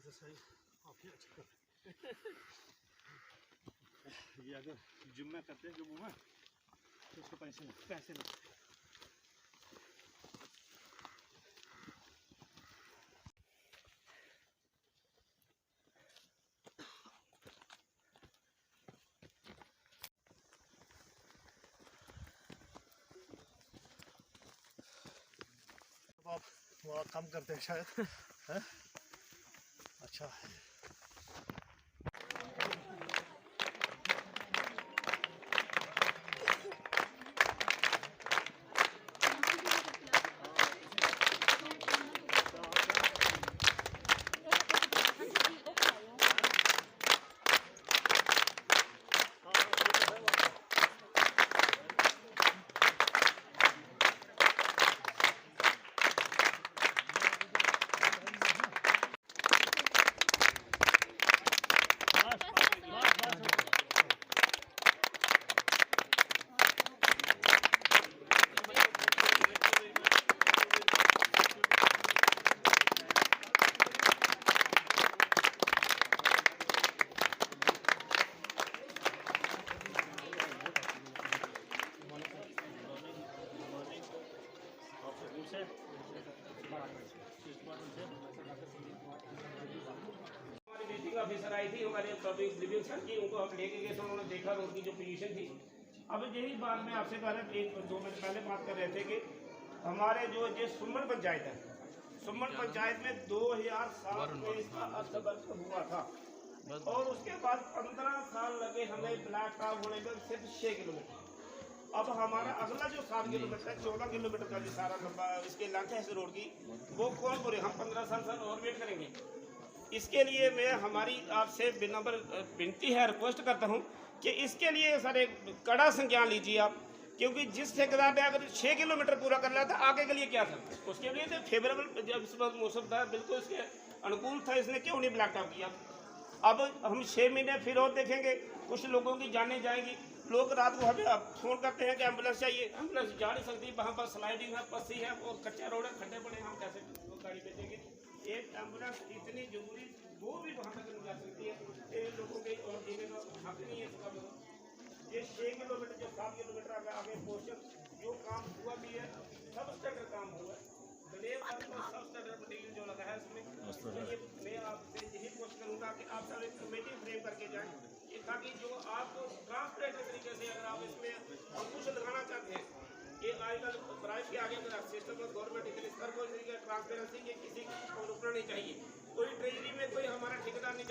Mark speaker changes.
Speaker 1: Exercise काफ़ी अच्छा करते हैं। ये अगर जिम में करते हैं जम्मू में तो उसको पैसे लगते आप थोड़ा कम करते हैं शायद है। अच्छा
Speaker 2: ऑफिसर आई थी हमारे पब्लिक लिविंग सर की, उनको हम लेके गए तो उन्होंने देखा उनकी जो पोजीशन थी। अब यही बात मैं आपसे कह रहा 1-2 मिनट पहले बात कर रहे थे कि हमारे जो सुमन पंचायत है, सुमन पंचायत में 2007 में इसका अस्तबर्ष हुआ था और उसके बाद 15 साल लगे हमें ब्लैक टॉप होने में सिर्फ 6 किलोमीटर। अब हमारा अगला जो 7 किलोमीटर है, 14 किलोमीटर का जो सारा लंबा इसके लेंथ है इस रोड की, वो कौन बोले हम 15 साल और वेट करेंगे। इसके लिए मैं हमारी आपसे विनम्र विनती है, रिक्वेस्ट करता हूं कि इसके लिए सर एक कड़ा संज्ञान लीजिए आप, क्योंकि जिस ठेकेदार ने अगर 6 किलोमीटर पूरा कर लिया था आगे के लिए क्या था, उसके लिए तो फेवरेबल जब इस वक्त मौसम था बिल्कुल उसके अनुकूल था, इसने क्यों नहीं ब्लैक टॉप किया। अब हम 6 महीने फिर और देखेंगे, कुछ लोगों की जानें जाएंगी। लोग रात को हमें फ़ोन करते हैं कि एम्बुलेंस चाहिए, एम्बुलेंस जा नहीं सकती, वहाँ पर स्लाइडिंग है, पस्सी है, वो कच्चा रोड है, खड्डे पड़े, हम कैसे वो गाड़ी भेजेंगे। एक एम्बुलेंस इतनी जरूरी वो भी वहाँ तक नहीं जा सकती है, लोगों के और जीने का हक नहीं है इसका। ये 6 किलोमीटर जो 7 किलोमीटर आगे पोर्शन जो काम हुआ भी है, सब स्टैंडर्ड काम हुआ है, सब स्टैंडर्ड मटीरियल जो लगा है इसमें। मैं आपसे यही कोशिश करूँगा कि आप सब एक कमेटी फ्रेम करके जाएँ, ताकि जो आप ट्रांसपेरेंट तरीके से अगर आप इसमें कुछ लगाना चाहते हैं कि आजकल प्राइस के आगे सिस्टम में गवर्नमेंट इतनी स्तर को ट्रांसपेरेंसी के किसी को रुकना नहीं चाहिए। कोई ट्रेजरी में कोई हमारा ठेकेदार नहीं